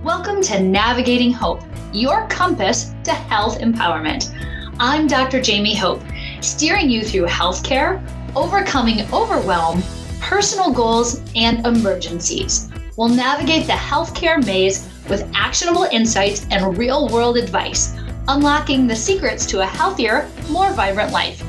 Welcome to Navigating Hope, your compass to health empowerment. I'm Dr. Jaime Hope, steering you through healthcare, overcoming overwhelm, personal goals, and emergencies. We'll navigate the healthcare maze with actionable insights and real-world advice, unlocking the secrets to a healthier, more vibrant life.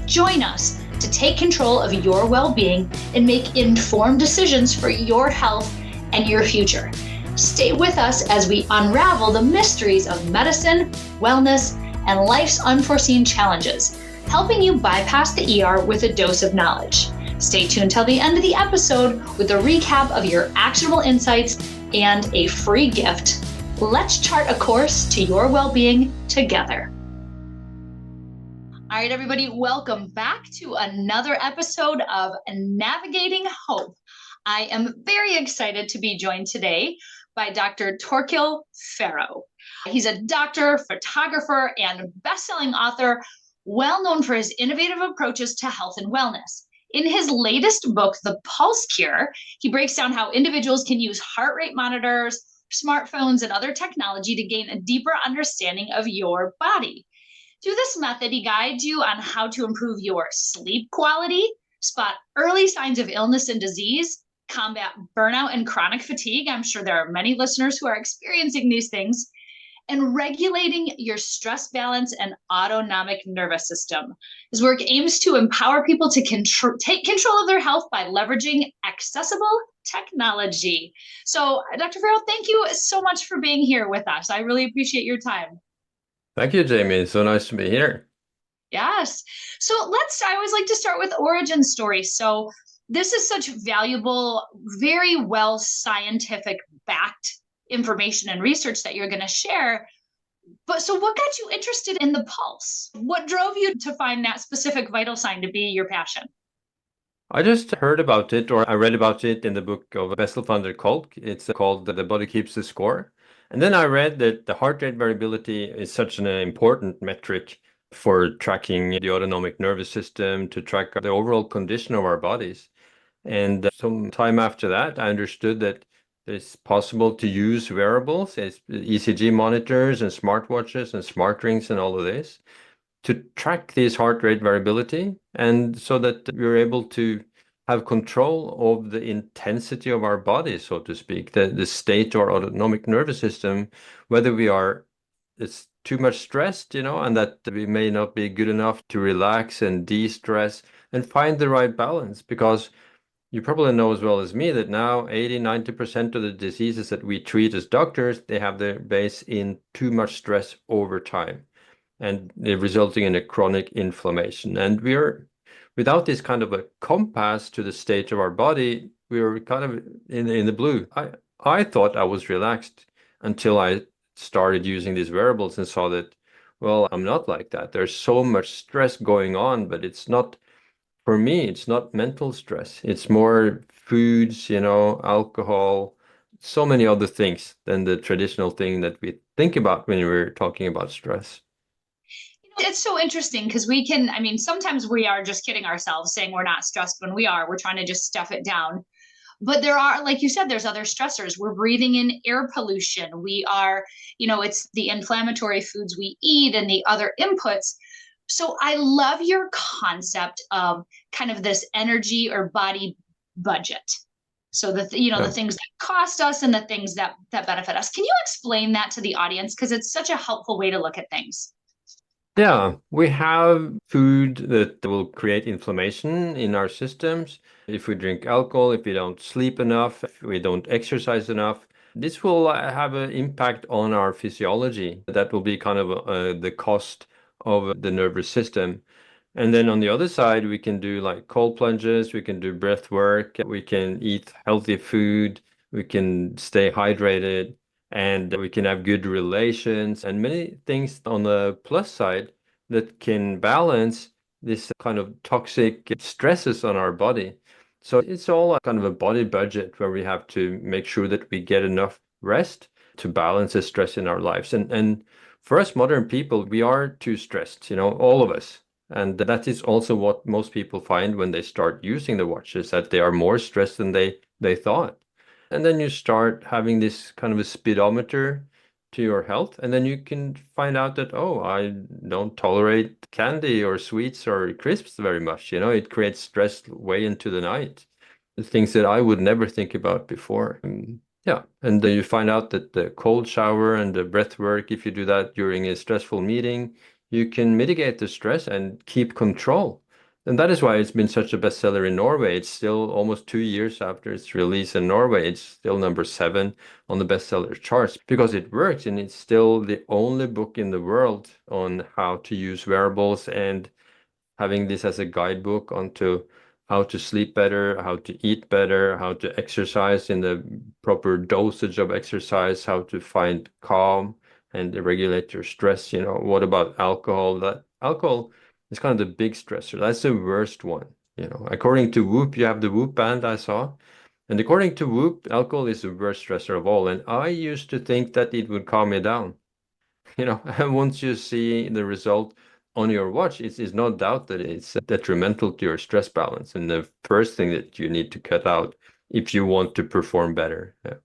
Join us to take control of your well-being and make informed decisions for your health and your future. Stay with us as we unravel the mysteries of medicine, wellness, and life's unforeseen challenges, helping you bypass the ER with a dose of knowledge. Stay tuned till the end of the episode with a recap of your actionable insights and a free gift. Let's chart a course to your well-being together. All right, everybody, welcome back to another episode of Navigating Hope. I am very excited to be joined today by Dr. Torkil Færø. He's a doctor, photographer, and best-selling author, well known for his innovative approaches to health and wellness. In his latest book, The Pulse Cure, he breaks down how individuals can use heart rate monitors, smartphones, and other technology to gain a deeper understanding of your body. Through this method, he guides you on how to improve your sleep quality, spot early signs of illness and disease, combat burnout and chronic fatigue. I'm sure there are many listeners who are experiencing these things, and regulating your stress balance and autonomic nervous system. His work aims to empower people to take control of their health by leveraging accessible technology. So, Dr. Færø, thank you so much for being here with us. I really appreciate your time. Thank you, Jamie. It's so nice to be here. Yes. So I always like to start with origin stories. So this is such valuable, very well scientific backed information and research that you're going to share. But so what got you interested in the pulse? What drove you to find that specific vital sign to be your passion? I just heard about it, or I read about it in the book of Bessel van der Kolk. It's called The Body Keeps the Score. And then I read that the heart rate variability is such an important metric for tracking the autonomic nervous system, to track the overall condition of our bodies. And some time after that, I understood that it's possible to use wearables, as ECG monitors and smartwatches and smart rings and all of this, to track this heart rate variability, and so that we're able to have control of the intensity of our body, so to speak, the state of our autonomic nervous system, whether it's too much stressed, and that we may not be good enough to relax and de-stress and find the right balance. Because you probably know as well as me that now 80–90% of the diseases that we treat as doctors, they have their base in too much stress over time, and resulting in a chronic inflammation. And without this kind of a compass to the state of our body, we were kind of in the blue. I thought I was relaxed until I started using these wearables and saw that, well, I'm not like that. There's so much stress going on, but it's not, for me, it's not mental stress. It's more foods, alcohol, so many other things than the traditional thing that we think about when we're talking about stress. It's so interesting because sometimes we are just kidding ourselves saying we're not stressed when we're trying to just stuff it down. But there are, like you said, there's other stressors. We're breathing in air pollution. We are, it's the inflammatory foods we eat and the other inputs. So I love your concept of kind of this energy or body budget. So the things that cost us and the things that benefit us. Can you explain that to the audience? Because it's such a helpful way to look at things. Yeah, we have food that will create inflammation in our systems. If we drink alcohol, if we don't sleep enough, if we don't exercise enough, this will have an impact on our physiology. That will be kind of the cost of the nervous system. And then on the other side, we can do like cold plunges, we can do breath work, we can eat healthy food, we can stay hydrated, and we can have good relations and many things on the plus side that can balance this kind of toxic stresses on our body. So it's all kind of a body budget where we have to make sure that we get enough rest to balance the stress in our lives. And for us modern people, we are too stressed, all of us. And that is also what most people find when they start using the watches, that they are more stressed than they thought. And then you start having this kind of a speedometer to your health. And then you can find out that, oh, I don't tolerate candy or sweets or crisps very much. It creates stress way into the night. The things that I would never think about before. Yeah. And then you find out that the cold shower and the breath work, if you do that during a stressful meeting, you can mitigate the stress and keep control. And that is why it's been such a bestseller in Norway. It's still almost 2 years after its release in Norway. It's still number 7 on the bestseller charts because it works, and it's still the only book in the world on how to use wearables and having this as a guidebook onto how to sleep better, how to eat better, how to exercise in the proper dosage of exercise, how to find calm and regulate your stress. What about alcohol? That alcohol is kind of the big stressor. That's the worst one. According to Whoop, you have the Whoop band I saw. And according to Whoop, alcohol is the worst stressor of all. And I used to think that it would calm me down. And once you see the result on your watch, it's no doubt that it's detrimental to your stress balance. And the first thing that you need to cut out if you want to perform better. Yeah.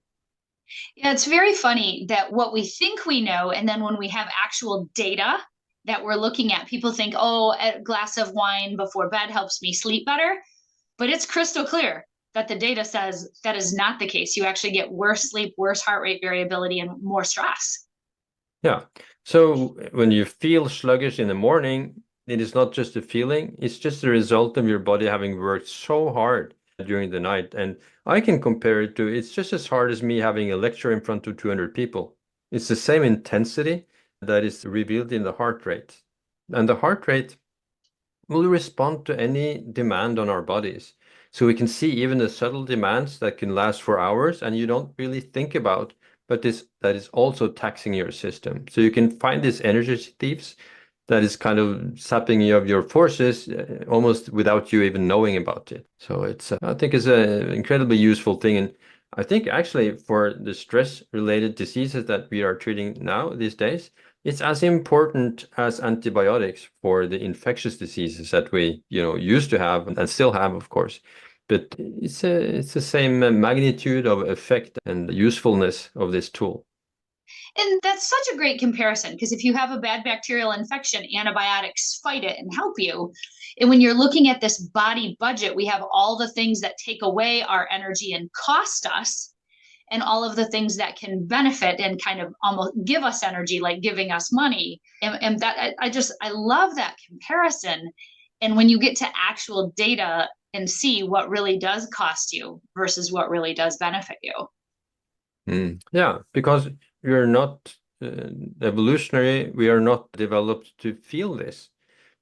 Yeah, it's very funny that what we think we know, and then when we have actual data that we're looking at, people think, oh, a glass of wine before bed helps me sleep better. But it's crystal clear that the data says that is not the case. You actually get worse sleep, worse heart rate variability, and more stress. Yeah. So when you feel sluggish in the morning, it is not just a feeling, it's just the result of your body having worked so hard during the night. And I can compare it to it's just as hard as me having a lecture in front of 200 people. It's the same intensity that is revealed in the heart rate. And the heart rate will respond to any demand on our bodies. So we can see even the subtle demands that can last for hours and you don't really think about, but that is also taxing your system. So you can find these energy thieves that is kind of sapping you of your forces almost without you even knowing about it. So I think it's an incredibly useful thing. And I think actually for the stress related diseases that we are treating now these days, it's as important as antibiotics for the infectious diseases that we, used to have and still have, of course. But it's the same magnitude of effect and usefulness of this tool. And that's such a great comparison because if you have a bad bacterial infection, antibiotics fight it and help you. And when you're looking at this body budget, we have all the things that take away our energy and cost us, and all of the things that can benefit and kind of almost give us energy, like giving us money. And that I love that comparison. And when you get to actual data and see what really does cost you versus what really does benefit you. Yeah, because we're not evolutionary, we are not developed to feel this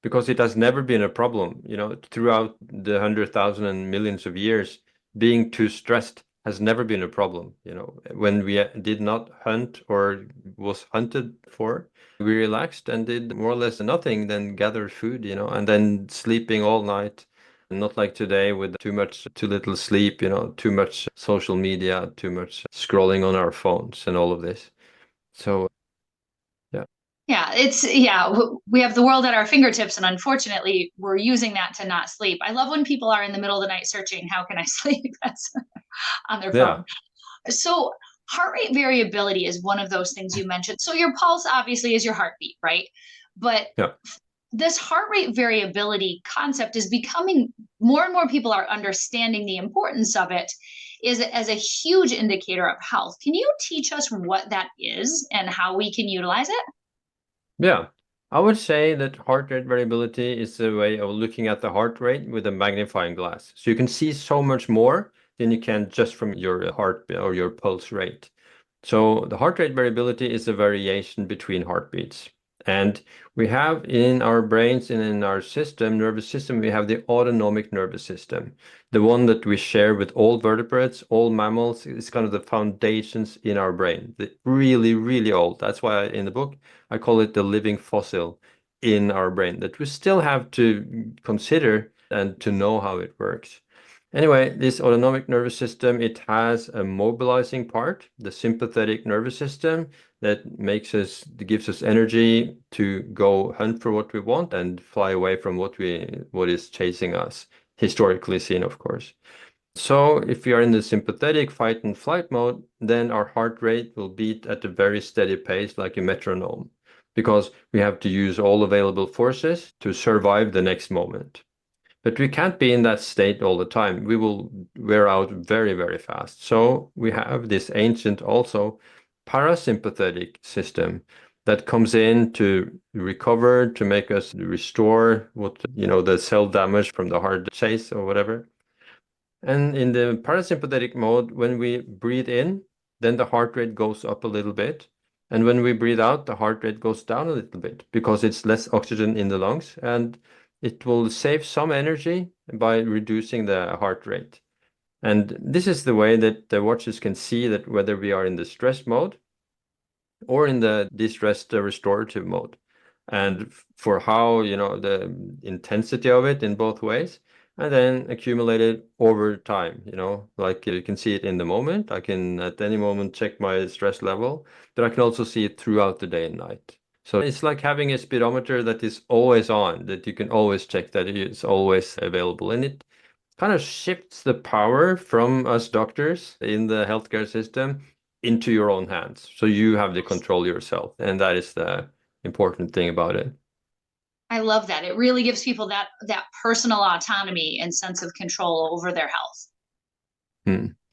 because it has never been a problem. Throughout the 100,000 and millions of years, being too stressed has never been a problem. When we did not hunt or was hunted for, we relaxed and did more or less nothing than gather food, and then sleeping all night. Not like today with too little sleep, too much social media, too much scrolling on our phones and all of this. So, yeah. Yeah, we have the world at our fingertips, and unfortunately, we're using that to not sleep. I love when people are in the middle of the night searching, how can I sleep? That's on their Yeah. phone. So, heart rate variability is one of those things you mentioned. So, your pulse obviously is your heartbeat, right? But Yeah. this heart rate variability concept is becoming more and more people are understanding the importance of it is as a huge indicator of health. Can you teach us what that is and how we can utilize it? Yeah. I would say that heart rate variability is a way of looking at the heart rate with a magnifying glass. So you can see so much more than you can just from your heart or your pulse rate. So the heart rate variability is a variation between heartbeats. And we have in our brains and in our nervous system, we have the autonomic nervous system, the one that we share with all vertebrates, all mammals. It's kind of the foundations in our brain, really, really old. That's why in the book, I call it the living fossil in our brain that we still have to consider and to know how it works. Anyway, this autonomic nervous system, it has a mobilizing part, the sympathetic nervous system that gives us energy to go hunt for what we want and fly away from what is chasing us, historically seen, of course. So if we are in the sympathetic fight and flight mode, then our heart rate will beat at a very steady pace like a metronome, because we have to use all available forces to survive the next moment. But we can't be in that state all the time. We will wear out very, very fast. So we have this ancient also parasympathetic system that comes in to recover, to make us restore what, the cell damage from the heart chase or whatever. And in the parasympathetic mode, when we breathe in, then the heart rate goes up a little bit. And when we breathe out, the heart rate goes down a little bit because it's less oxygen in the lungs, and it will save some energy by reducing the heart rate. And this is the way that the watches can see that whether we are in the stress mode or in the distressed restorative mode. And for how, the intensity of it in both ways, and then accumulate it over time, like you can see it in the moment. I can at any moment check my stress level, but I can also see it throughout the day and night. So it's like having a speedometer that is always on, that you can always check that it's always available. And it kind of shifts the power from us doctors in the healthcare system into your own hands. So you have the control yourself. And that is the important thing about it. I love that. It really gives people that personal autonomy and sense of control over their health.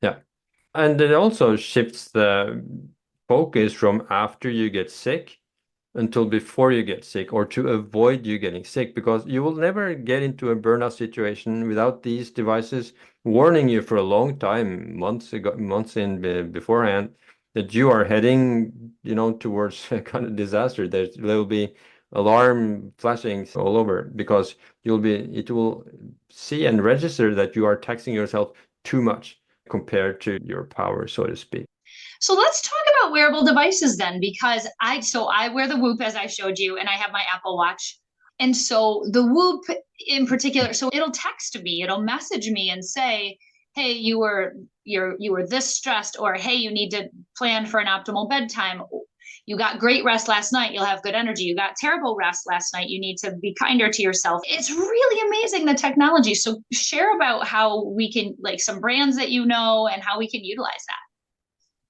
Yeah. And it also shifts the focus from after you get sick until before you get sick, or to avoid you getting sick, because you will never get into a burnout situation without these devices warning you for a long time, months in beforehand, that you are heading, towards a kind of disaster. There will be alarm flashing all over, because it will see and register that you are taxing yourself too much compared to your power, so to speak. So let's talk about wearable devices then, because I wear the Whoop as I showed you, and I have my Apple Watch. And so the Whoop in particular, so it'll text me, it'll message me and say, hey, you were this stressed, or hey, you need to plan for an optimal bedtime. You got great rest last night, you'll have good energy. You got terrible rest last night, you need to be kinder to yourself. It's really amazing, the technology. So share about how we can, like, some brands that you know and how we can utilize that.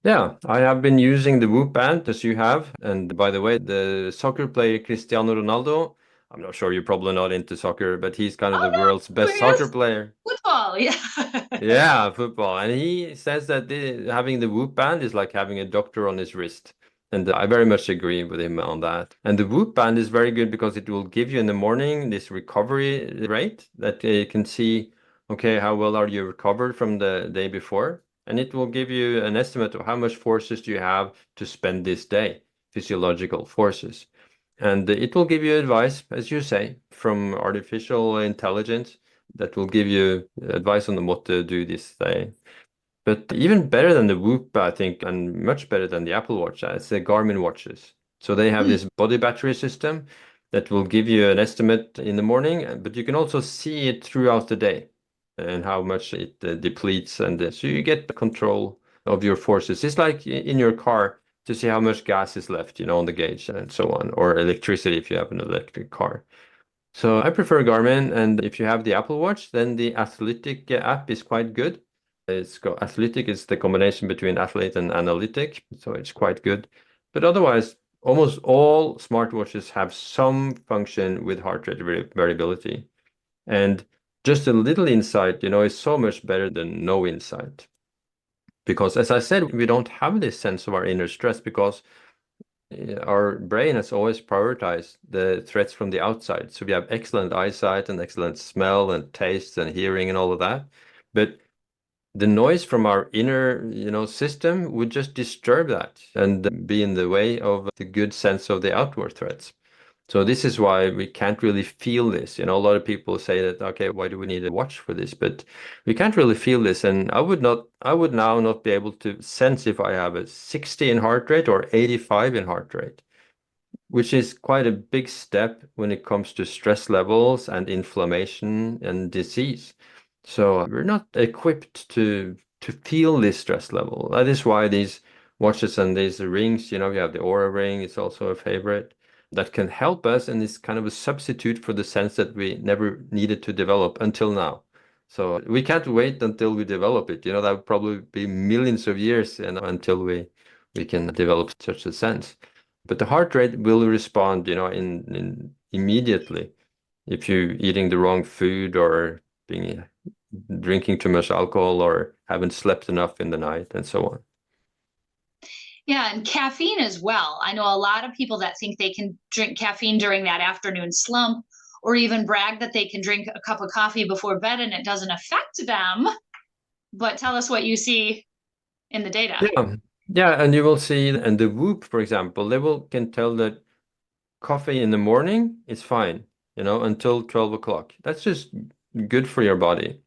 Yeah, I have been using the Whoop band as you have. And by the way, the soccer player Cristiano Ronaldo, I'm not sure you're probably not into soccer, but he's kind of the Oh world's no, best soccer yes, player. football, yeah. Yeah, football. And he says that having the Whoop band is like having a doctor on his wrist. And I very much agree with him on that. And the Whoop band is very good because it will give you in the morning this recovery rate that you can see, okay, how well are you recovered from the day before? And it will give you an estimate of how much forces do you have to spend this day, physiological forces. And it will give you advice, as you say, from artificial intelligence that will give you advice on what to do this day. But even better than the Whoop, I think, and much better than the Apple Watch, it's the Garmin watches. So they have Mm. this body battery system that will give you an estimate in the morning, but you can also see it throughout the day and how much it depletes. And so you get control of your forces. It's like in your car to see how much gas is left, on the gauge and so on, or electricity if you have an electric car. So I prefer Garmin, and if you have the Apple Watch, then the Athletic app is quite good. Athletic is the combination between athlete and analytic, so it's quite good. But otherwise, almost all smartwatches have some function with heart rate variability. And just a little insight, is so much better than no insight. Because as I said, we don't have this sense of our inner stress because our brain has always prioritized the threats from the outside. So we have excellent eyesight and excellent smell and taste and hearing and all of that. But the noise from our inner, system would just disturb that and be in the way of the good sense of the outward threats. So this is why we can't really feel this. A lot of people say that, okay, why do we need a watch for this? But we can't really feel this. And I would now not be able to sense if I have a 60 in heart rate or 85 in heart rate, which is quite a big step when it comes to stress levels and inflammation and disease. So we're not equipped to feel this stress level. That is why these watches and these rings, we have the Aura ring, it's also a favorite that can help us, and is kind of a substitute for the sense that we never needed to develop until now. So we can't wait until we develop it. That would probably be millions of years until we can develop such a sense. But the heart rate will respond, in immediately if you're eating the wrong food or being drinking too much alcohol or haven't slept enough in the night and so on. Yeah, and caffeine as well. I know a lot of people that think they can drink caffeine during that afternoon slump, or even brag that they can drink a cup of coffee before bed and it doesn't affect them. But tell us what you see in the data. Yeah. Yeah, and you will see, and the Whoop, for example, can tell that coffee in the morning is fine, until 12 o'clock. That's just good for your body.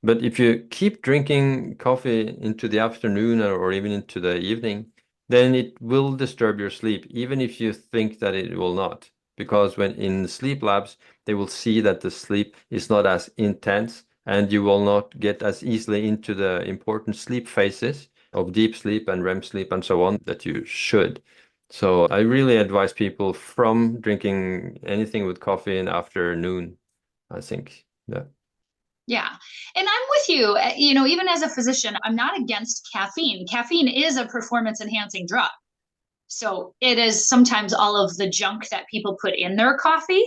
But if you keep drinking coffee into the afternoon or even into the evening, then it will disturb your sleep, even if you think that it will not. Because when in sleep labs, they will see that the sleep is not as intense and you will not get as easily into the important sleep phases of deep sleep and REM sleep and so on that you should. So I really advise people from drinking anything with coffee in afternoon, I think. Yeah. Yeah. And I'm with you. Even as a physician, I'm not against caffeine. Caffeine is a performance enhancing drug. So it is sometimes all of the junk that people put in their coffee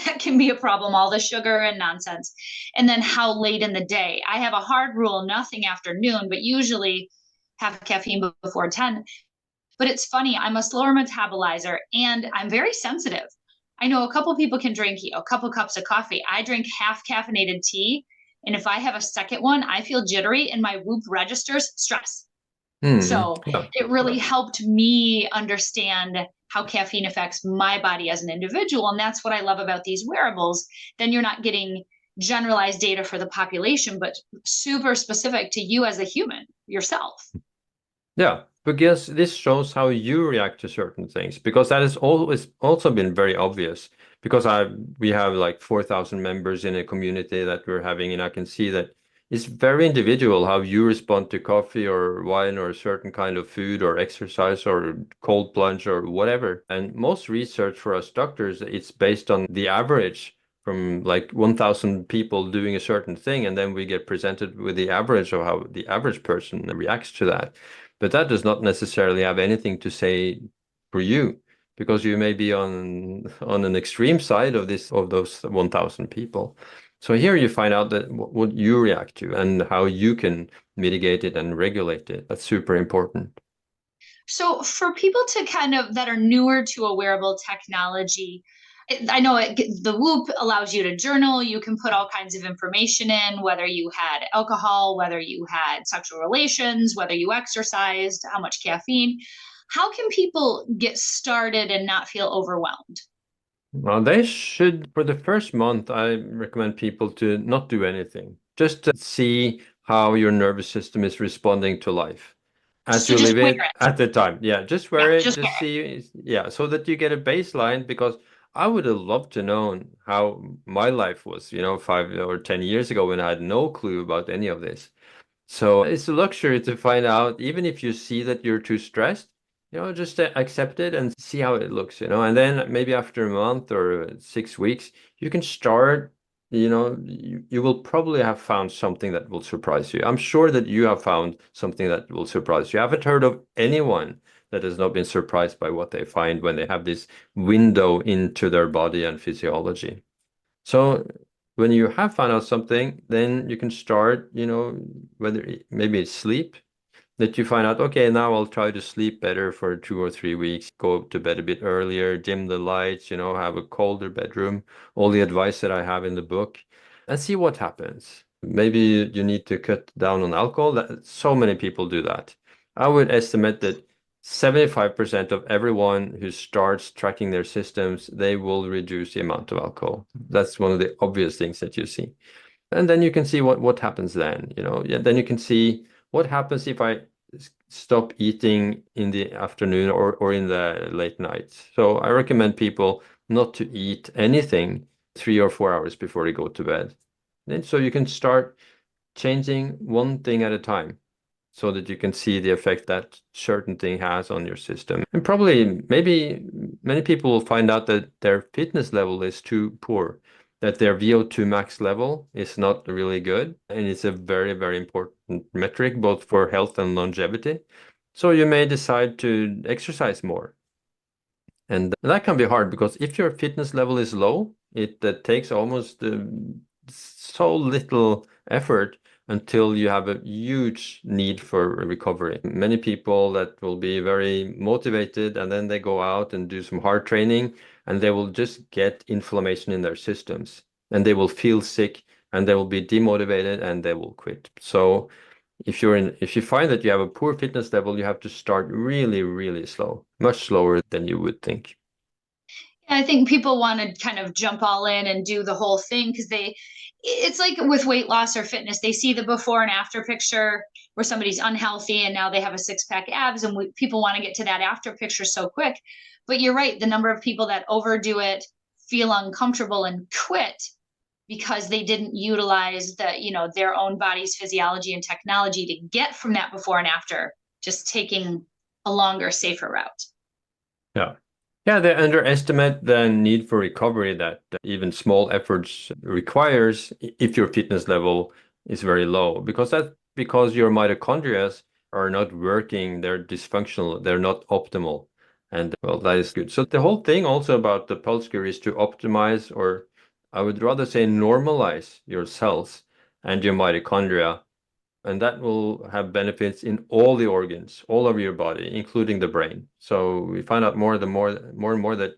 that can be a problem, all the sugar and nonsense. And then how late in the day. I have a hard rule, nothing after noon, but usually have caffeine before 10. But it's funny, I'm a slower metabolizer and I'm very sensitive. I know a couple people can drink a couple cups of coffee. I drink half caffeinated tea. And if I have a second one, I feel jittery and my Whoop registers stress. So Yeah. it really helped me understand how caffeine affects my body as an individual. And that's what I love about these wearables. Then you're not getting generalized data for the population, but super specific to you as a human yourself. Yeah, because this shows how you react to certain things, because that has always also been very obvious. Because we have like 4,000 members in a community that we're having, and I can see that it's very individual how you respond to coffee or wine or a certain kind of food or exercise or cold plunge or whatever. And most research for us doctors, it's based on the average from like 1,000 people doing a certain thing, and then we get presented with the average of how the average person reacts to that. But that does not necessarily have anything to say for you, because you may be on an extreme side of those 1,000 people. So here you find out that what you react to and how you can mitigate it and regulate it. That's super important. So for people to kind of that are newer to a wearable technology, I know the Whoop allows you to journal. You can put all kinds of information in, whether you had alcohol, whether you had sexual relations, whether you exercised, how much caffeine. How can people get started and not feel overwhelmed? Well, they should, for the first month, I recommend people to not do anything. Just to see how your nervous system is responding to life as So you just live wear it it. at the time. Yeah, just Yeah, wear it, just wear just it. see, yeah, so that you get a baseline, because I would have loved to know how my life was, 5 or 10 years ago when I had no clue about any of this. So it's a luxury to find out, even if you see that you're too stressed, just accept it and see how it looks, and then maybe after a month or 6 weeks, you can start, you will probably have found something that will surprise you. I'm sure that you have found something that will surprise you. I haven't heard of anyone that has not been surprised by what they find when they have this window into their body and physiology. So when you have found out something, then you can start, whether maybe it's sleep, that you find out, okay, now I'll try to sleep better for 2 or 3 weeks, go to bed a bit earlier, dim the lights, have a colder bedroom, all the advice that I have in the book, and see what happens. Maybe you need to cut down on alcohol. So many people do that. I would estimate that 75% of everyone who starts tracking their systems, they will reduce the amount of alcohol. That's one of the obvious things that you see. And then you can see what happens then, Yeah, then you can see what happens if I stop eating in the afternoon or in the late night. So I recommend people not to eat anything 3 or 4 hours before they go to bed. Then so you can start changing one thing at a time so that you can see the effect that certain thing has on your system. And probably maybe many people will find out that their fitness level is too poor. that their VO2 max level is not really good. And it's a very, very important metric, both for health and longevity. So you may decide to exercise more. And that can be hard because if your fitness level is low, it takes almost so little effort until you have a huge need for recovery. Many people that will be very motivated and then they go out and do some hard training and they will just get inflammation in their systems and they will feel sick and they will be demotivated and they will quit. So if you find that you have a poor fitness level, you have to start really, really slow, much slower than you would think. I think people want to kind of jump all in and do the whole thing because it's like with weight loss or fitness, they see the before and after picture where somebody's unhealthy and now they have a six-pack abs, and people want to get to that after picture so quick. But you're right, the number of people that overdo it, feel uncomfortable, and quit because they didn't utilize their own body's physiology and technology to get from that before and after, just taking a longer, safer route. Yeah. Yeah, they underestimate the need for recovery that even small efforts requires if your fitness level is very low, because your mitochondria are not working, they're dysfunctional, they're not optimal. And well, that is good. So the whole thing also about the pulse gear is to optimize, or I would rather say normalize your cells and your mitochondria, and that will have benefits in all the organs, all over your body, including the brain. So we find out more and more that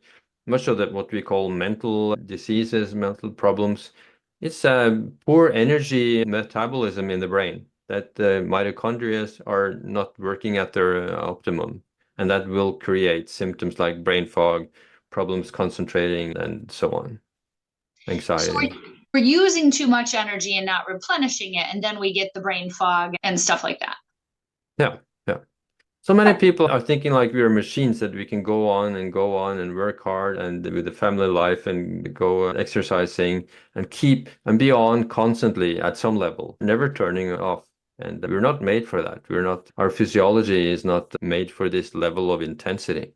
much of that what we call mental diseases, mental problems, it's poor energy metabolism in the brain, that the mitochondria are not working at their optimum, and that will create symptoms like brain fog, problems concentrating, and so on, So anxiety. we're using too much energy and not replenishing it, and then we get the brain fog and stuff like that. Yeah, yeah. So many people are thinking like we are machines, that we can go on and go on and work hard and with the family life and go exercising and keep and be on constantly at some level, never turning off. And we're not made for that. Our physiology is not made for this level of intensity.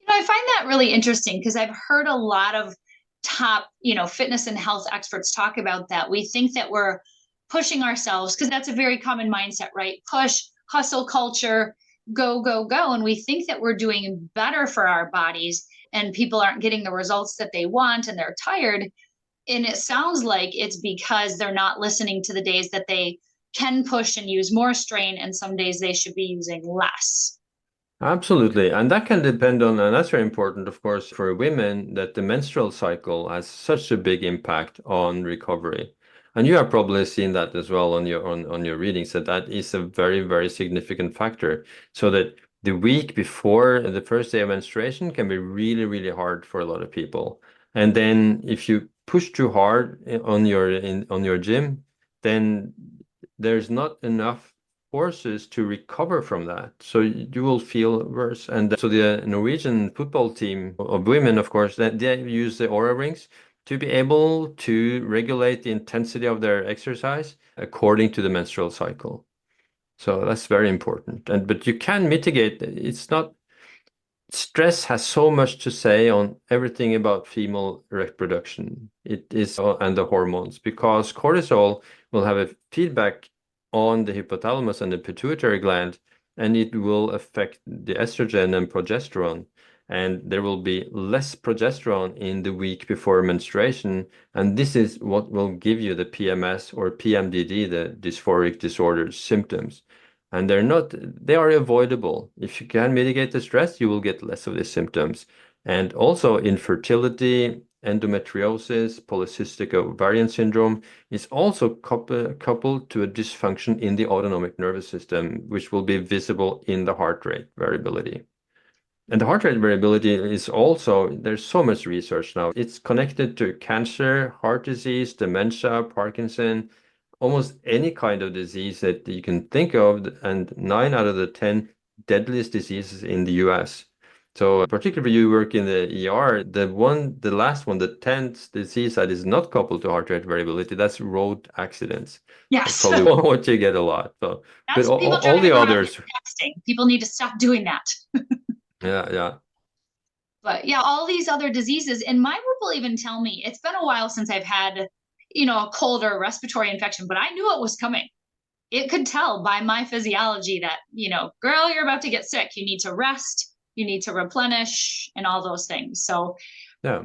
I find that really interesting because I've heard a lot of top, fitness and health experts talk about that. We think that we're pushing ourselves because that's a very common mindset, right? Push, hustle culture, go, go, go. And we think that we're doing better for our bodies and people aren't getting the results that they want and they're tired. And it sounds like it's because they're not listening to the days that they can push and use more strain, and some days they should be using less. Absolutely. And that can depend on, and that's very important, of course, for women, that the menstrual cycle has such a big impact on recovery. And you have probably seen that as well on your readings, that is a very, very significant factor. So that the week before the first day of menstruation can be really, really hard for a lot of people. And then if you push too hard on your gym, then there's not enough forces to recover from that. So you will feel worse. And so the Norwegian football team of women, of course, they use the Aura rings to be able to regulate the intensity of their exercise according to the menstrual cycle. So that's very important. But you can mitigate. It's not Stress has so much to say on everything about female reproduction. It is, and the hormones, because cortisol will have a feedback on the hypothalamus and the pituitary gland, and it will affect the estrogen and progesterone. And there will be less progesterone in the week before menstruation. And this is what will give you the PMS or PMDD, the dysphoric disorder symptoms. And they are avoidable. If you can mitigate the stress, you will get less of these symptoms. And also infertility, endometriosis, polycystic ovarian syndrome is also coupled to a dysfunction in the autonomic nervous system, which will be visible in the heart rate variability. And the heart rate variability is also, there's so much research now. It's connected to cancer, heart disease, dementia, Parkinson, almost any kind of disease that you can think of, and 9 out of the 10 deadliest diseases in the US. So particularly if you work in the ER, the last one, the 10th disease that is not coupled to heart rate variability, that's road accidents. That's Yes. probably what you get a lot. So, but That's people all the driving around others, texting. People need to stop doing that. yeah, yeah. But yeah, all these other diseases, and my group will even tell me it's been a while since I've had, a cold or a respiratory infection, but I knew it was coming. It could tell by my physiology that, girl, you're about to get sick. You need to rest, you need to replenish, and all those things. So, Yeah.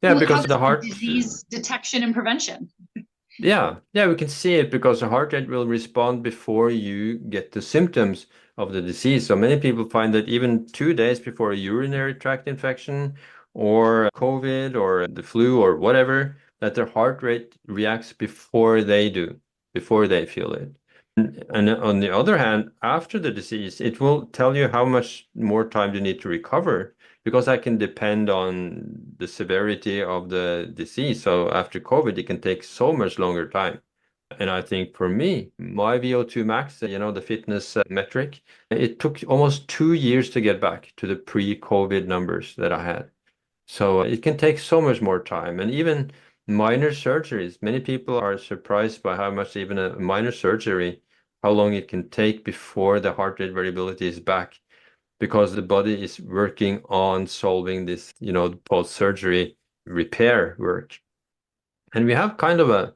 Yeah, how because does the heart, disease detection and prevention? yeah, we can see it because the heart rate will respond before you get the symptoms of the disease. So many people find that even 2 days before a urinary tract infection or COVID or the flu or whatever, that their heart rate reacts before they do, before they feel it. And on the other hand, after the disease, it will tell you how much more time you need to recover because that can depend on the severity of the disease. So after COVID, it can take so much longer time. And I think for me, my VO2 max, the fitness metric, it took almost 2 years to get back to the pre-COVID numbers that I had. So it can take so much more time. And even minor surgeries, many people are surprised by how much even a minor surgery, how long it can take before the heart rate variability is back because the body is working on solving this, post-surgery repair work. And we have kind of a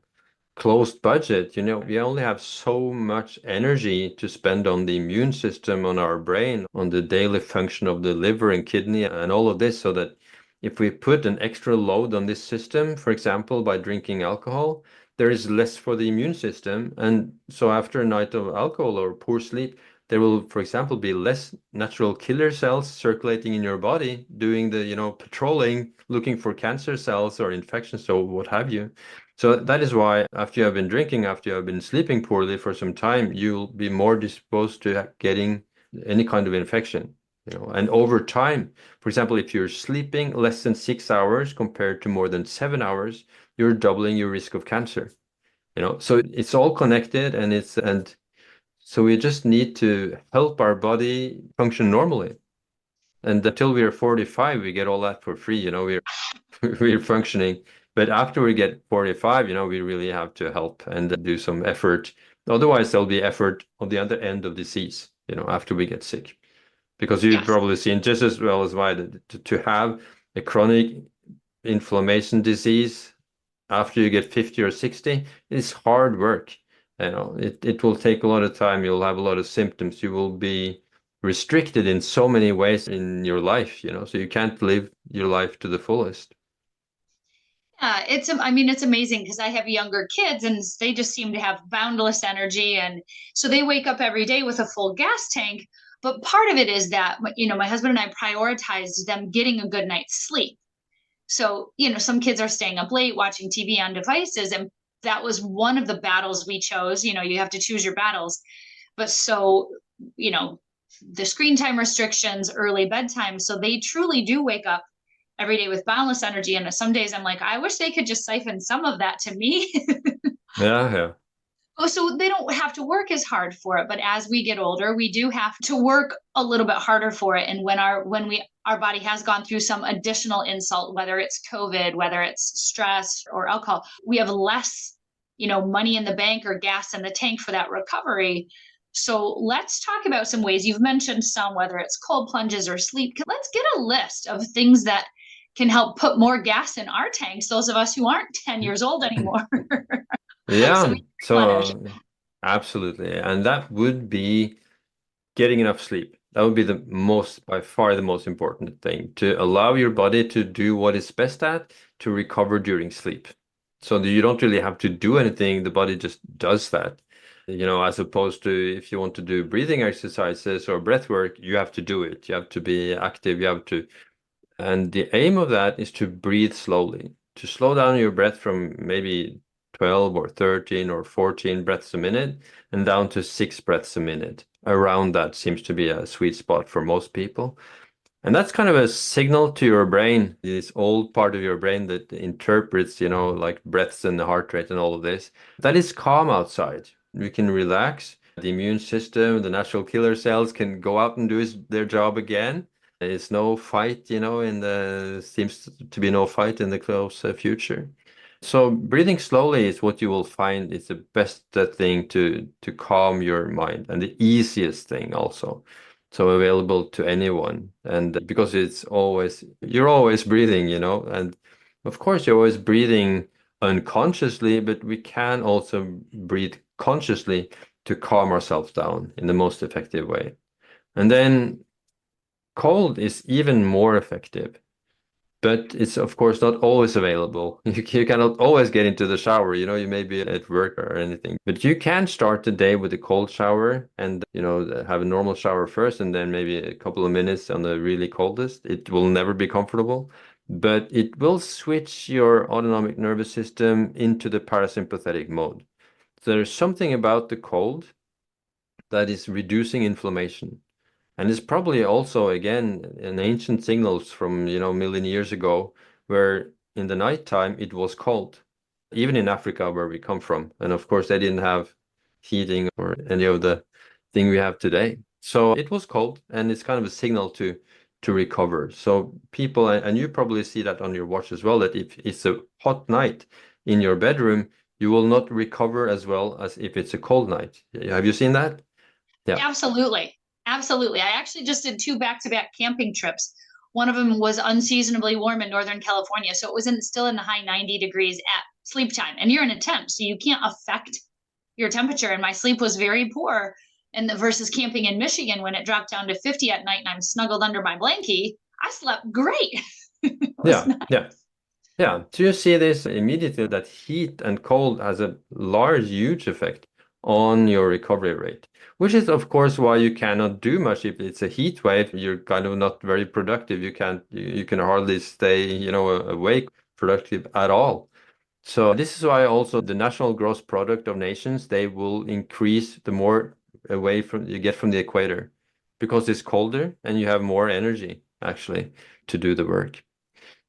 closed budget. We only have so much energy to spend on the immune system, on our brain, on the daily function of the liver and kidney and all of this, so that if we put an extra load on this system, for example, by drinking alcohol, there is less for the immune system. And so after a night of alcohol or poor sleep, there will, for example, be less natural killer cells circulating in your body, doing the, patrolling, looking for cancer cells or infections or what have you. So that is why after you have been drinking, after you have been sleeping poorly for some time, you'll be more disposed to getting any kind of infection. And over time, for example, if you're sleeping less than 6 hours compared to more than 7 hours, you're doubling your risk of cancer. So it's all connected, and so we just need to help our body function normally. And until we are 45, we get all that for free. We're functioning. But after we get 45, we really have to help and do some effort. Otherwise, there'll be effort on the other end of disease, after we get sick. Because you've Yes. probably seen just as well as I that to have a chronic inflammation disease after you get 50 or 60 is hard work. It will take a lot of time. You'll have a lot of symptoms. You will be restricted in so many ways in your life, so you can't live your life to the fullest. Yeah, it's amazing because I have younger kids and they just seem to have boundless energy. And so they wake up every day with a full gas tank. But part of it is that, my husband and I prioritized them getting a good night's sleep. So, some kids are staying up late watching TV on devices. And that was one of the battles we chose. You have to choose your battles. But so, the screen time restrictions, early bedtime. So they truly do wake up every day with boundless energy. And some days I'm like, I wish they could just siphon some of that to me. Yeah, yeah. Oh, so they don't have to work as hard for it. But as we get older, we do have to work a little bit harder for it. And our body has gone through some additional insult, whether it's COVID, whether it's stress or alcohol, we have less, money in the bank or gas in the tank for that recovery. So let's talk about some ways. You've mentioned some, whether it's cold plunges or sleep. Let's get a list of things that can help put more gas in our tanks, those of us who aren't 10 years old anymore. So we Yeah, replenish. so absolutely. And that would be getting enough sleep. That would be by far the most important thing, to allow your body to do what it's best at, to recover during sleep. So that you don't really have to do anything, the body just does that. As opposed to if you want to do breathing exercises or breath work, you have to do it. You have to be active, and the aim of that is to breathe slowly, to slow down your breath from maybe 12 or 13 or 14 breaths a minute and down to 6 breaths a minute. Around that seems to be a sweet spot for most people. And that's kind of a signal to your brain, this old part of your brain that interprets, like breaths and the heart rate and all of this. That is calm outside. We can relax. The immune system, the natural killer cells can go out and do their job again. It's no fight, seems to be no fight in the close future. So breathing slowly is what you will find is the best thing to calm your mind and the easiest thing also. so available to anyone. And because you're always breathing, and of course you're always breathing unconsciously, but we can also breathe consciously to calm ourselves down in the most effective way. And then cold is even more effective, but it's of course not always available. You cannot always get into the shower, you may be at work or anything. But you can start the day with a cold shower and, have a normal shower first and then maybe a couple of minutes on the really coldest. It will never be comfortable, but it will switch your autonomic nervous system into the parasympathetic mode. So there's something about the cold that is reducing inflammation. And it's probably also, again, an ancient signals from, million years ago, where in the nighttime it was cold, even in Africa where we come from. And of course, they didn't have heating or any of the thing we have today. So it was cold, and it's kind of a signal to recover. So people, and you probably see that on your watch as well, that if it's a hot night in your bedroom, you will not recover as well as if it's a cold night. Have you seen that? Yeah. Absolutely. Absolutely. I actually just did 2 back-to-back camping trips. One of them was unseasonably warm in Northern California. So it was still in the high 90 degrees at sleep time. And you're in a tent, so you can't affect your temperature. And my sleep was very poor. And versus camping in Michigan, when it dropped down to 50 at night and I'm snuggled under my blankie, I slept great. It was Yeah. nice. Yeah. Yeah, so you see this immediately that heat and cold has a large, huge effect on your recovery rate, which is, of course, why you cannot do much. If it's a heat wave, you're kind of not very productive. You can hardly stay, awake, productive at all. So this is why also the national gross product of nations, they will increase the more away from you get from the equator because it's colder and you have more energy actually to do the work.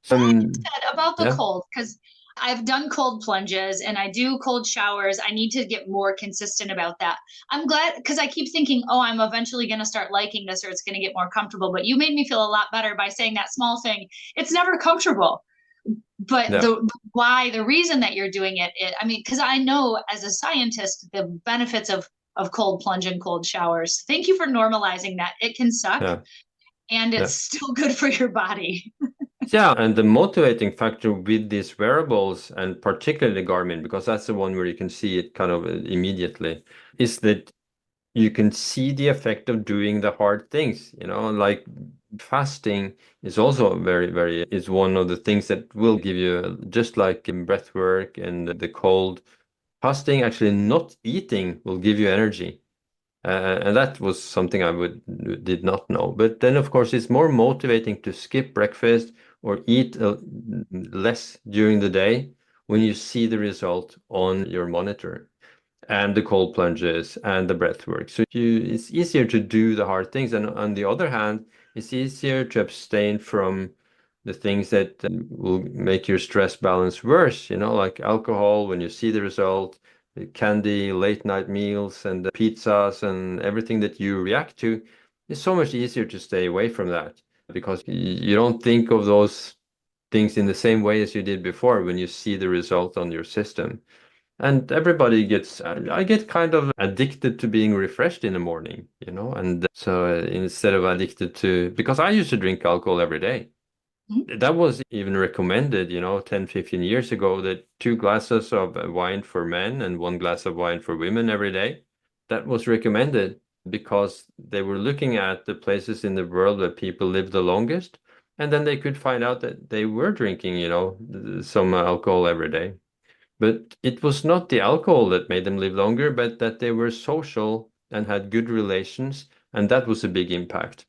So like you Um, said about the yeah. cold, because I've done cold plunges and I do cold showers. I need to get more consistent about that. I'm glad because I keep thinking, oh, I'm eventually going to start liking this or it's going to get more comfortable. But you made me feel a lot better by saying that small thing. It's never comfortable. But Yeah. the reason that you're doing I mean, because I know as a scientist, the benefits of cold plunge and cold showers. Thank you for normalizing that. It can suck Yeah. and it's Yeah. still good for your body. Yeah, and the motivating factor with these wearables, and particularly Garmin, because that's the one where you can see it kind of immediately, is that you can see the effect of doing the hard things, like fasting is also is one of the things that will give you, just like in breath work and the cold, fasting, actually not eating will give you energy. And that was something I did not know. But then, of course, it's more motivating to skip breakfast or eat less during the day when you see the result on your monitor and the cold plunges and the breath work. So it's easier to do the hard things. And on the other hand, it's easier to abstain from the things that will make your stress balance worse, like alcohol when you see the result, candy, late night meals, and pizzas and everything that you react to. It's so much easier to stay away from that because you don't think of those things in the same way as you did before when you see the result on your system. And everybody I get kind of addicted to being refreshed in the morning, and so instead of addicted because I used to drink alcohol every day. That was even recommended, 10, 15 years ago, that 2 glasses of wine for men and 1 glass of wine for women every day. That was recommended because they were looking at the places in the world where people live the longest. And then they could find out that they were drinking, some alcohol every day. But it was not the alcohol that made them live longer, but that they were social and had good relations. And that was a big impact.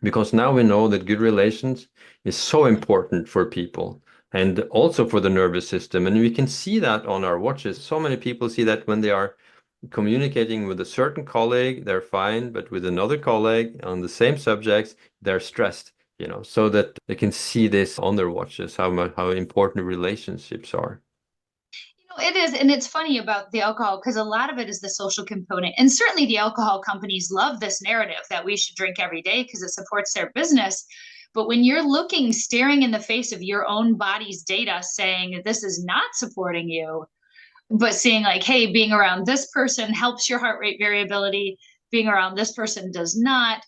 Because now we know that good relations is so important for people and also for the nervous system. And we can see that on our watches. So many people see that when they are communicating with a certain colleague, they're fine, but with another colleague on the same subjects, they're stressed, so that they can see this on their watches, how important relationships are. It is. And it's funny about the alcohol because a lot of it is the social component. And certainly the alcohol companies love this narrative that we should drink every day because it supports their business. But when you're staring in the face of your own body's data saying this is not supporting you, but seeing like, hey, being around this person helps your heart rate variability, being around this person does not.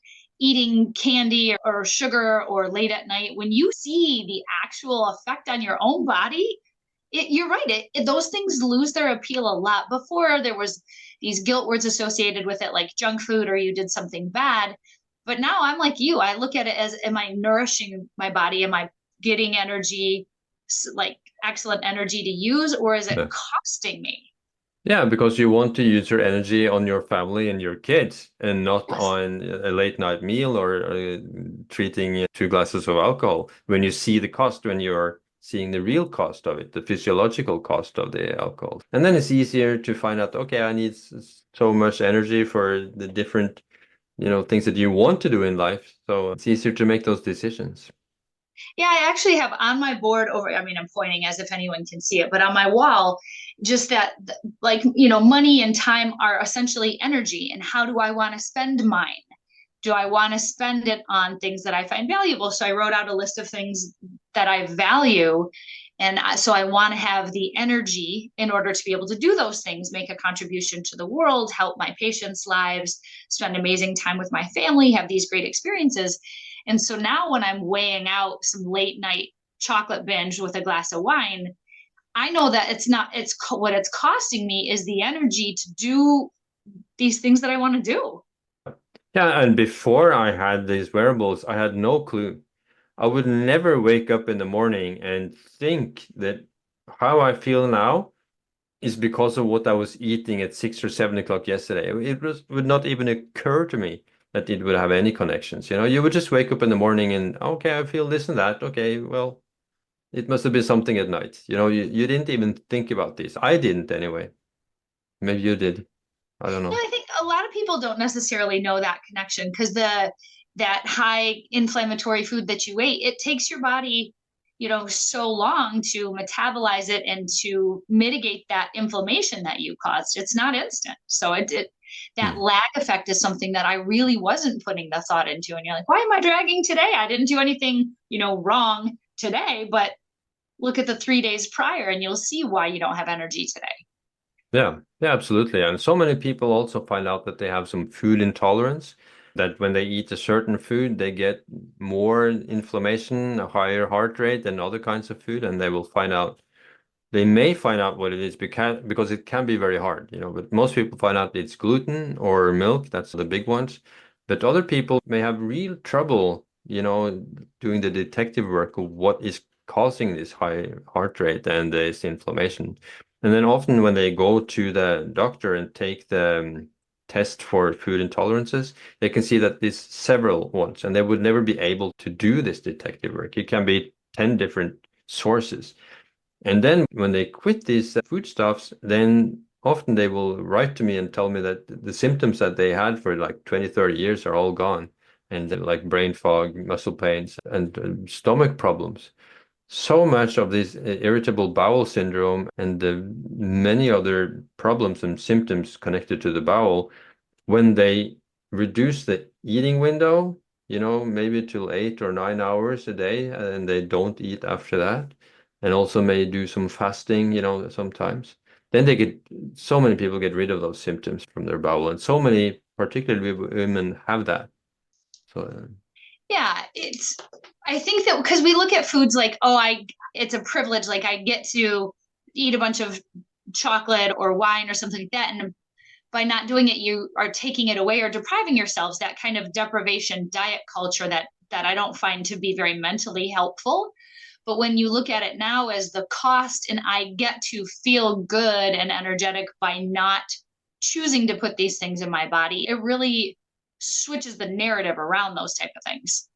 eating candy or sugar or late at night, when you see the actual effect on your own body, you're right. Those things lose their appeal a lot. Before, there was these guilt words associated with it, like junk food or you did something bad. But now I'm like you. I look at it as, am I nourishing my body? Am I getting energy, like excellent energy to use, or is it Yeah. costing me? Yeah, because you want to use your energy on your family and your kids and not Yes. on a late night meal or treating 2 glasses of alcohol when you see the cost, when you're seeing the real cost of it, the physiological cost of the alcohol. And then it's easier to find out, okay, I need so much energy for the different, things that you want to do in life. So it's easier to make those decisions. Yeah, I actually have on my board over, I mean, I'm pointing as if anyone can see it, but on my wall, just that, like, money and time are essentially energy. And how do I want to spend mine? Do I want to spend it on things that I find valuable? So I wrote out a list of things that I value. And so I want to have the energy in order to be able to do those things, make a contribution to the world, help my patients' lives, spend amazing time with my family, have these great experiences. And so now when I'm weighing out some late night chocolate binge with a glass of wine, I know that it's what it's costing me is the energy to do these things that I want to do. Yeah, and before I had these wearables, I had no clue. I would never wake up in the morning and think that how I feel now is because of what I was eating at 6 or 7 o'clock yesterday. Would not even occur to me that it would have any connections. You would just wake up in the morning and okay, I feel this and that. Okay, well, it must have been something at night. You didn't even think about this. I didn't anyway. Maybe you did. I don't Yeah, know. I think a lot of people don't necessarily know that connection because that high inflammatory food that you ate, it takes your body, so long to metabolize it and to mitigate that inflammation that you caused. It's not instant. So that Hmm. lag effect is something that I really wasn't putting the thought into. And you're like, why am I dragging today? I didn't do anything, wrong today, but look at the 3 days prior and you'll see why you don't have energy today. Yeah, yeah, absolutely. And so many people also find out that they have some food intolerance, that when they eat a certain food, they get more inflammation, a higher heart rate than other kinds of food, and they may find out what it is because it can be very hard, but most people find out it's gluten or milk, that's the big ones. But other people may have real trouble, doing the detective work of what is causing this high heart rate and this inflammation. And then often when they go to the doctor and take the test for food intolerances, they can see that there's several ones, and they would never be able to do this detective work. It can be 10 different sources. And then when they quit these foodstuffs, then often they will write to me and tell me that the symptoms that they had for like 20, 30 years are all gone. And like brain fog, muscle pains, and stomach problems. So much of this irritable bowel syndrome and the many other problems and symptoms connected to the bowel, when they reduce the eating window, maybe till 8 or 9 hours a day, and they don't eat after that, and also may do some fasting, sometimes, then so many people get rid of those symptoms from their bowel, and so many, particularly women, have that. So, Yeah, I think that because we look at foods like, oh, it's a privilege, like I get to eat a bunch of chocolate or wine or something like that. And by not doing it, you are taking it away or depriving yourselves, that kind of deprivation diet culture that I don't find to be very mentally helpful. But when you look at it now as the cost, and I get to feel good and energetic by not choosing to put these things in my body, it really switches the narrative around those type of things.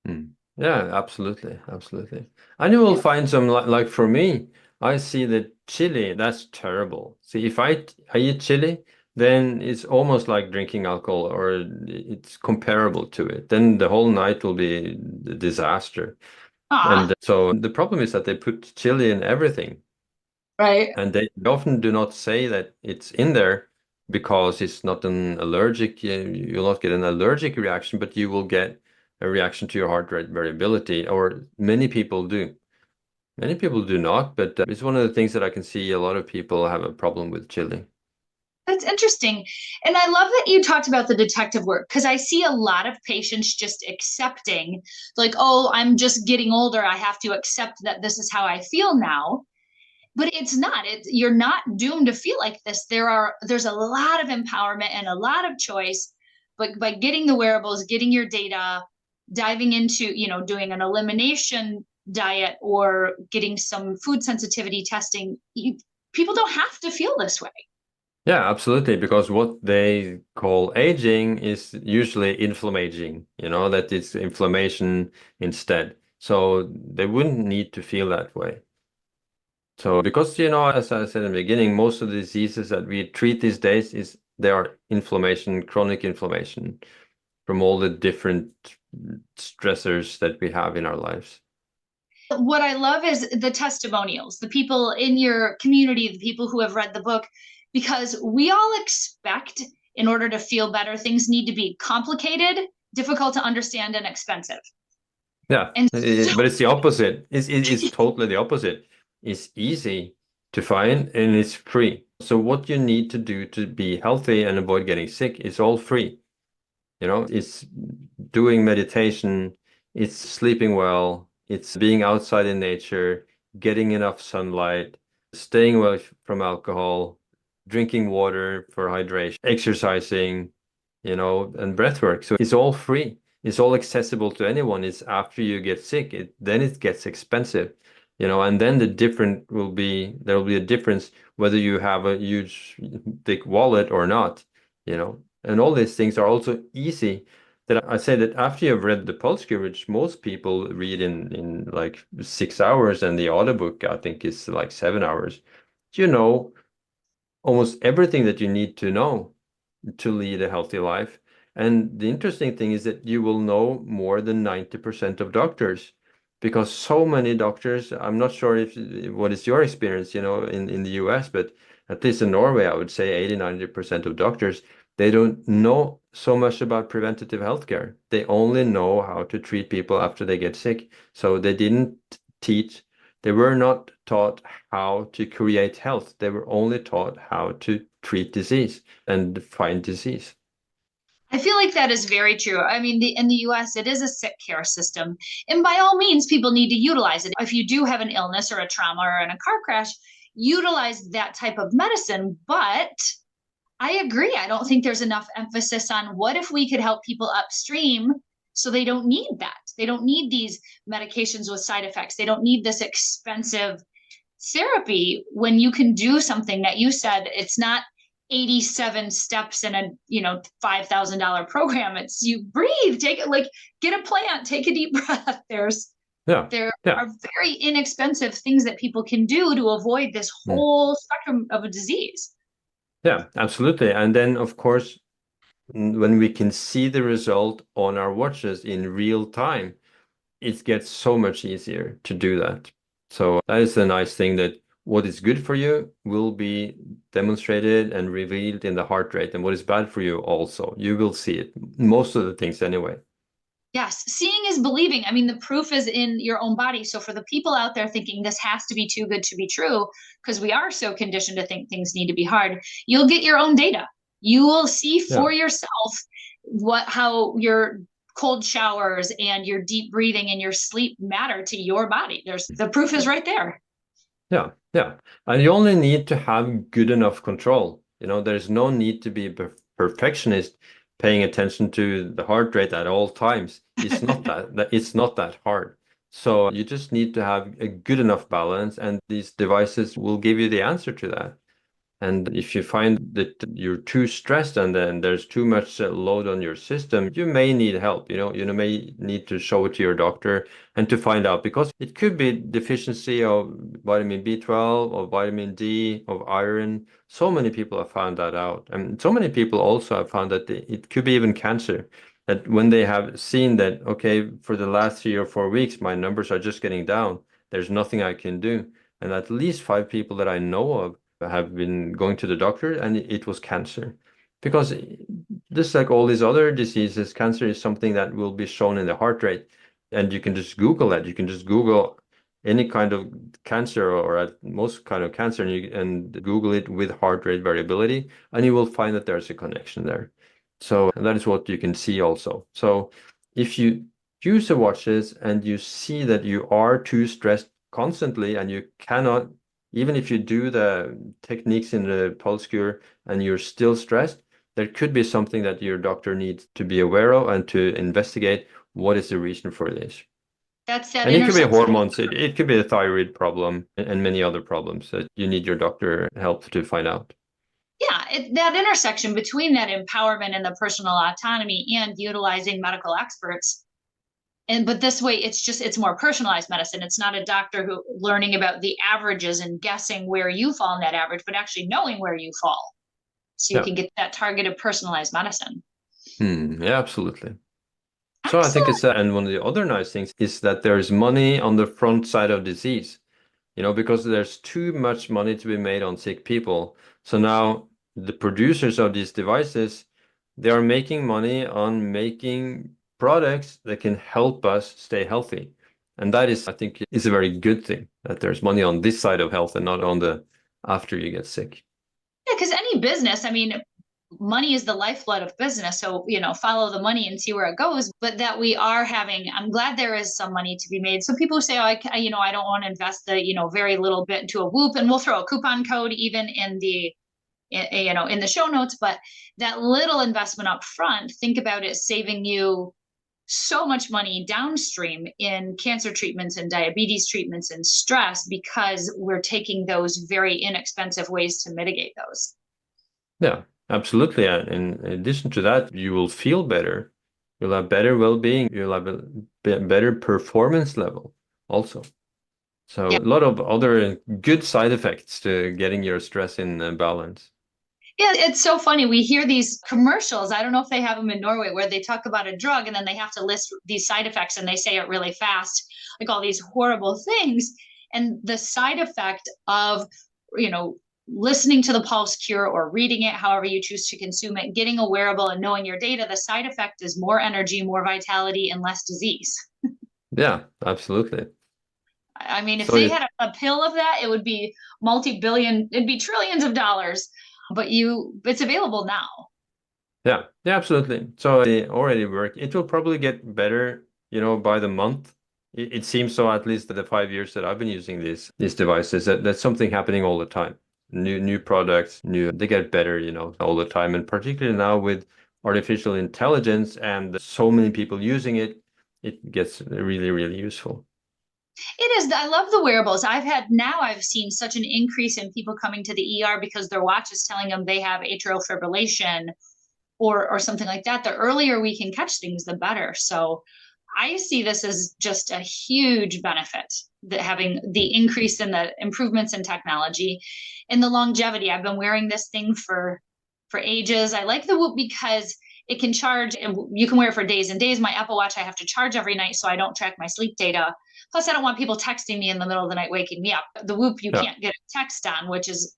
hmm. Yeah, absolutely, absolutely. And you will Yeah. find some like for me, I see that chili, that's terrible. See, if I eat chili, then it's almost like drinking alcohol, or it's comparable to it. Then the whole night will be a disaster. Ah, And so the problem is that they put chili in everything, right. and they often do not say that it's in there because it's not an allergic, you'll not get an allergic reaction, but you will get a reaction to your heart rate variability, or many people do. Many people do not, but it's one of the things that I can see a lot of people have a problem with chili. That's interesting. And I love that you talked about the detective work because I see a lot of patients just accepting, like, oh, I'm just getting older. I have to accept that this is how I feel now. But it's not. You're not doomed to feel like this. There's a lot of empowerment and a lot of choice. But by getting the wearables, getting your data, diving into, doing an elimination diet or getting some food sensitivity testing, people don't have to feel this way. Yeah, absolutely. Because what they call aging is usually inflammaging, that it's inflammation instead. So they wouldn't need to feel that way. So because, as I said in the beginning, most of the diseases that we treat these days they are inflammation, chronic inflammation from all the different stressors that we have in our lives. What I love is the testimonials, the people in your community, the people who have read the book, because we all expect in order to feel better, things need to be complicated, difficult to understand, and expensive. Yeah, And so, but it's the opposite. It's totally the opposite. It's easy to find and it's free. So what you need to do to be healthy and avoid getting sick is all free. It's doing meditation, it's sleeping well, it's being outside in nature, getting enough sunlight, staying away from alcohol, drinking water for hydration, exercising, and breath work. So it's all free. It's all accessible to anyone. It's after you get sick, then it gets expensive, and then there will be a difference whether you have a huge, thick wallet or not, and all these things are also easy. That I say that after you've read the Pulse Cure, which most people read in like 6 hours, and the audiobook I think is like 7 hours, you know almost everything that you need to know to lead a healthy life. And the interesting thing is that you will know more than 90% of doctors because so many doctors, I'm not sure what is your experience, in the US, but at least in Norway, I would say 80-90% of doctors, they don't know so much about preventative healthcare. They only know how to treat people after they get sick. So teach, they were not taught how to create health. They were only taught how to treat disease and find disease. I feel like that is very true. I mean, in the US, it is a sick care system. And by all means, people need to utilize it. If you do have an illness or a trauma or in a car crash, utilize that type of medicine. But I agree. I don't think there's enough emphasis on what if we could help people upstream so they don't need that. They don't need these medications with side effects. They don't need this expensive therapy when you can do something that you said it's not 87 steps in a $5,000 program. It's you breathe, take it, like get a plant, take a deep breath. There Yeah. are very inexpensive things that people can do to avoid this Mm. whole spectrum of a disease. Yeah, absolutely. And then, of course, when we can see the result on our watches in real time, it gets so much easier to do that. So that is the nice thing, that what is good for you will be demonstrated and revealed in the heart rate, and what is bad for you also. You will see it, most of the things anyway. Yes, seeing is believing. I mean, the proof is in your own body. So for the people out there thinking this has to be too good to be true, because we are so conditioned to think things need to be hard, you'll get your own data. You will see for Yeah. yourself how your cold showers and your deep breathing and your sleep matter to your body. The proof is right there. Yeah, yeah. And you only need to have good enough control. There's no need to be a perfectionist paying attention to the heart rate at all times. It's not it's not that hard. So you just need to have a good enough balance, and these devices will give you the answer to that. And if you find that you're too stressed and then there's too much load on your system, you may need help. You may need to show it to your doctor and to find out, because it could be deficiency of vitamin B12 or vitamin D, of iron. So many people have found that out. And so many people also have found that it could be even cancer. That when they have seen that, okay, for the last 3 or 4 weeks, my numbers are just getting down, there's nothing I can do. And at least 5 people that I know of have been going to the doctor, and it was cancer. Because just like all these other diseases, cancer is something that will be shown in the heart rate. And you can just Google that. You can just Google any kind of cancer or at most kind of cancer and Google it with heart rate variability, and you will find that there's a connection there. So that is what you can see also. So if you use the watches and you see that you are too stressed constantly and you cannot, even if you do the techniques in the pulse cure and you're still stressed, there could be something that your doctor needs to be aware of and to investigate what is the reason for this. That's that And it could be intersection. hormones, it could be a thyroid problem and many other problems that you need your doctor help to find out. Yeah, that intersection between that empowerment and the personal autonomy and utilizing medical experts. But this way it's more personalized medicine. It's not a doctor who learning about the averages and guessing where you fall in that average, but actually knowing where you fall. So you Yeah. can get that targeted personalized medicine. Yeah, absolutely. So I think Excellent. it's and one of the other nice things is that there's money on the front side of disease, because there's too much money to be made on sick people. So now the producers of these devices, they are making money on making products that can help us stay healthy. And that is, I think, is a very good thing that there's money on this side of health and not on the after you get sick. Yeah, because any business, I mean, money is the lifeblood of business. So, follow the money and see where it goes. But that we are I'm glad there is some money to be made. So people say, oh, I don't want to invest the, very little bit into a Whoop, and we'll throw a coupon code even in the show notes. But that little investment up front, think about it saving you so much money downstream in cancer treatments and diabetes treatments and stress because we're taking those very inexpensive ways to mitigate those. Yeah, absolutely. And in addition to that, you will feel better. You'll have better well-being. You'll have a better performance level also. So Yeah. a lot of other good side effects to getting your stress in balance. Yeah, it's so funny. We hear these commercials. I don't know if they have them in Norway where they talk about a drug and then they have to list these side effects and they say it really fast, like all these horrible things. And the side effect of, listening to the Pulse Cure or reading it, however you choose to consume it, getting a wearable and knowing your data, the side effect is more energy, more vitality, and less disease. Yeah, absolutely. I mean, if So they had a pill of that, it would be multi-billion, it'd be trillions of dollars, but it's available now. yeah, absolutely. So they already work. It will probably get better, by the month. It seems so, at least the 5 years that I've been using these devices, that that's something happening all the time. New products, they get better, all the time. And particularly now with artificial intelligence and so many people using it, it gets really, really useful. It is. I love the wearables. I've seen such an increase in people coming to the ER because their watch is telling them they have atrial fibrillation or something like that. The earlier we can catch things, the better. So I see this as just a huge benefit, that having the increase in the improvements in technology and the longevity. I've been wearing this thing for ages. I like the Whoop because it can charge, and you can wear it for days and days. My Apple Watch, I have to charge every night, so I don't track my sleep data. Plus, I don't want people texting me in the middle of the night, waking me up. The Whoop, you Yeah. can't get a text on, which is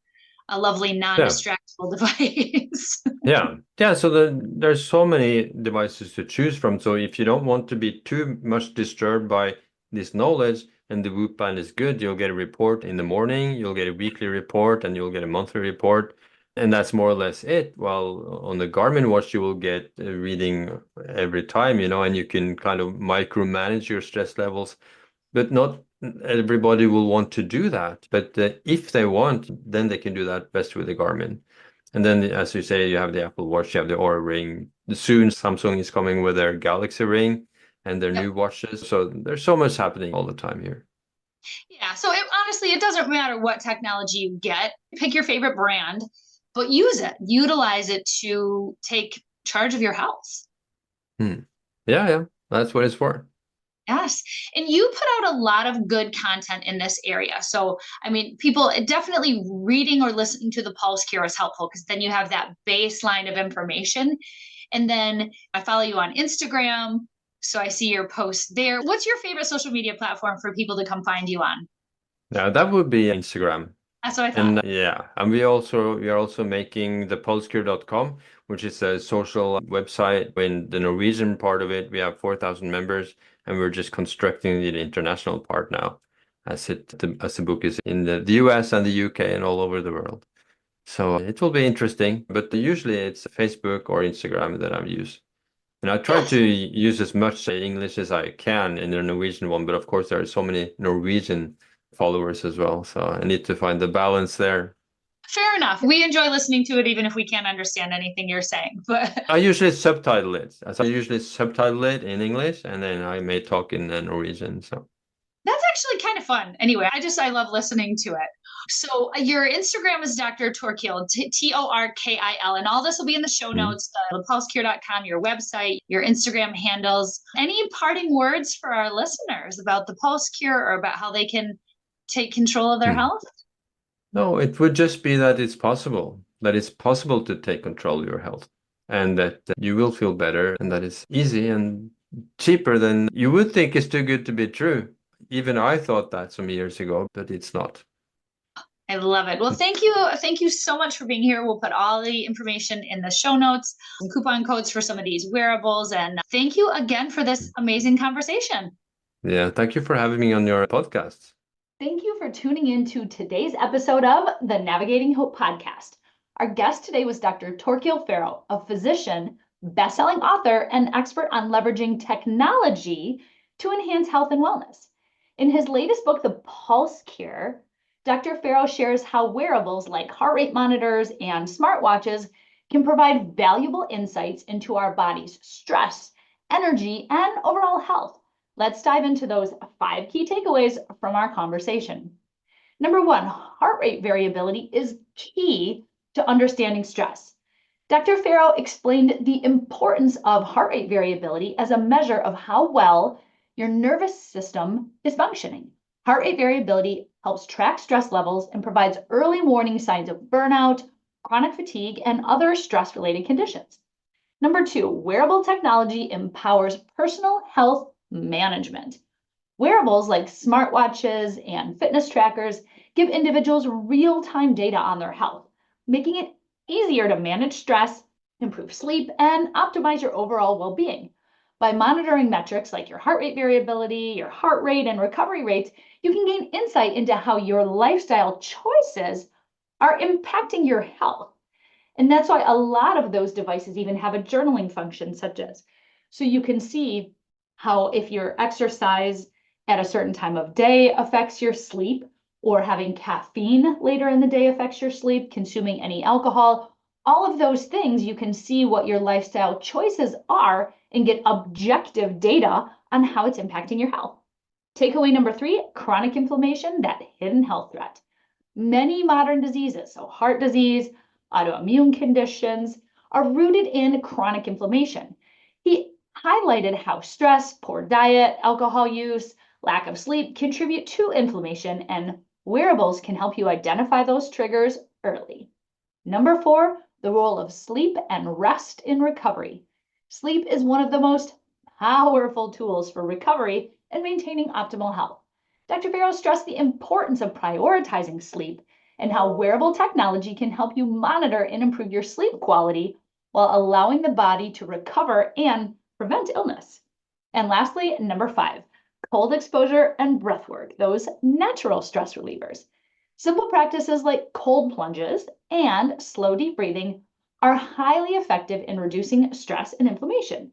a lovely non-distractible device. Yeah. So there's so many devices to choose from. So if you don't want to be too much disturbed by this knowledge, and the Whoop band is good, you'll get a report in the morning, you'll get a weekly report, and you'll get a monthly report. And that's more or less it. While on the Garmin watch, you will get a reading every time, and you can kind of micromanage your stress levels. But not everybody will want to do that. But if they want, then they can do that best with the Garmin. And then, as you say, you have the Apple Watch, you have the Aura Ring. Soon, Samsung is coming with their Galaxy Ring and their Yep. new watches. So there's so much happening all the time here. Yeah. So honestly, it doesn't matter what technology you get. Pick your favorite brand, but use it. Utilize it to take charge of your health. Yeah. That's what it's for. Yes. And you put out a lot of good content in this area. So, I mean, people definitely reading or listening to the Pulse Cure is helpful because then you have that baseline of information. And then I follow you on Instagram. So I see your posts there. What's your favorite social media platform for people to come find you on? Yeah, that would be Instagram. That's what I thought. And and we are also making the pulsecure.com, which is a social website. In the Norwegian part of it, we have 4,000 members, and we're just constructing the international part now. as the book is in the US and the UK and all over the world. So it will be interesting, but usually it's Facebook or Instagram that I've used. And I try to use as much English as I can in the Norwegian one, but of course there are so many Norwegian followers as well. So I need to find the balance there. Fair enough. We enjoy listening to it even if we can't understand anything you're saying. But I usually subtitle it. So I usually subtitle it in English, and then I may talk in Norwegian. So that's actually kind of fun. Anyway, I love listening to it. So your Instagram is Dr. Torkil, Torkil, and all this will be in the show notes, thepulsecure.com, your website, your Instagram handles. Any parting words for our listeners about the Pulse Cure or about how they can take control of their health? No, it would just be that it's possible to take control of your health, and that you will feel better, and that it's easy and cheaper than you would think. Is too good to be true. Even I thought that some years ago, but it's not. I love it. Well, thank you. Thank you so much for being here. We'll put all the information in the show notes, some coupon codes for some of these wearables. And thank you again for this amazing conversation. Yeah, thank you for having me on your podcast. Thank you for tuning in to today's episode of the Navigating Hope podcast. Our guest today was Dr. Torkil Færø, a physician, best-selling author, and expert on leveraging technology to enhance health and wellness. In his latest book, The Pulse Cure, Dr. Færø shares how wearables like heart rate monitors and smartwatches can provide valuable insights into our body's stress, energy, and overall health. Let's dive into those 5 key takeaways from our conversation. Number 1, heart rate variability is key to understanding stress. Dr. Færø explained the importance of heart rate variability as a measure of how well your nervous system is functioning. Heart rate variability helps track stress levels and provides early warning signs of burnout, chronic fatigue, and other stress-related conditions. Number 2, wearable technology empowers personal health management. Wearables like smartwatches and fitness trackers give individuals real-time data on their health, making it easier to manage stress, improve sleep, and optimize your overall well-being. By monitoring metrics like your heart rate variability, your heart rate, and recovery rates, you can gain insight into how your lifestyle choices are impacting your health. And that's why a lot of those devices even have a journaling function, such as, so you can see how if your exercise at a certain time of day affects your sleep, or having caffeine later in the day affects your sleep, consuming any alcohol, all of those things, you can see what your lifestyle choices are and get objective data on how it's impacting your health. Takeaway number 3, chronic inflammation, that hidden health threat. Many modern diseases, so heart disease, autoimmune conditions, are rooted in chronic inflammation. He highlighted how stress, poor diet, alcohol use, lack of sleep contribute to inflammation, and wearables can help you identify those triggers early. Number 4, the role of sleep and rest in recovery. Sleep is one of the most powerful tools for recovery and maintaining optimal health. Dr. Færø stressed the importance of prioritizing sleep and how wearable technology can help you monitor and improve your sleep quality while allowing the body to recover and prevent illness. And lastly, number 5, cold exposure and breath work, those natural stress relievers. Simple practices like cold plunges and slow deep breathing are highly effective in reducing stress and inflammation.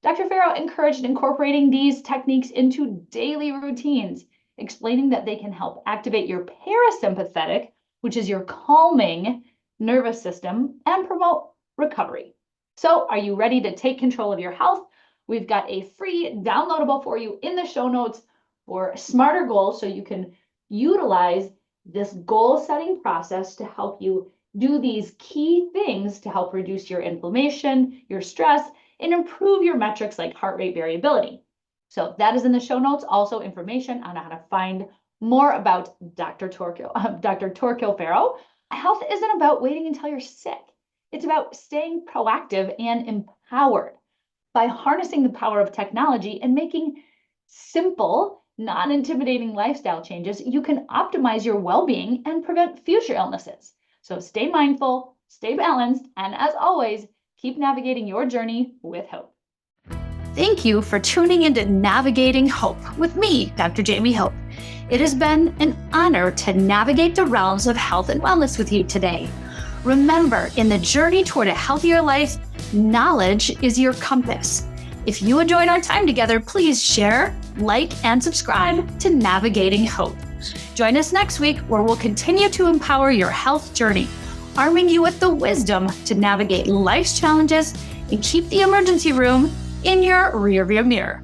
Dr. Færø encouraged incorporating these techniques into daily routines, explaining that they can help activate your parasympathetic, which is your calming nervous system, and promote recovery. So, are you ready to take control of your health? We've got a free downloadable for you in the show notes for smarter goals, so you can utilize this goal setting process to help you do these key things to help reduce your inflammation, your stress, and improve your metrics like heart rate variability. So that is in the show notes. Also information on how to find more about Dr. Torkil Færø. Health isn't about waiting until you're sick. It's about staying proactive and empowered. By harnessing the power of technology and making simple, non-intimidating lifestyle changes, you can optimize your well-being and prevent future illnesses. So stay mindful, stay balanced, and as always, keep navigating your journey with hope. Thank you for tuning into Navigating Hope with me, Dr. Jaime Hope. It has been an honor to navigate the realms of health and wellness with you today. Remember, in the journey toward a healthier life, knowledge is your compass. If you enjoyed our time together, please share, like, and subscribe to Navigating Hope. Join us next week where we'll continue to empower your health journey, arming you with the wisdom to navigate life's challenges and keep the emergency room in your rearview mirror.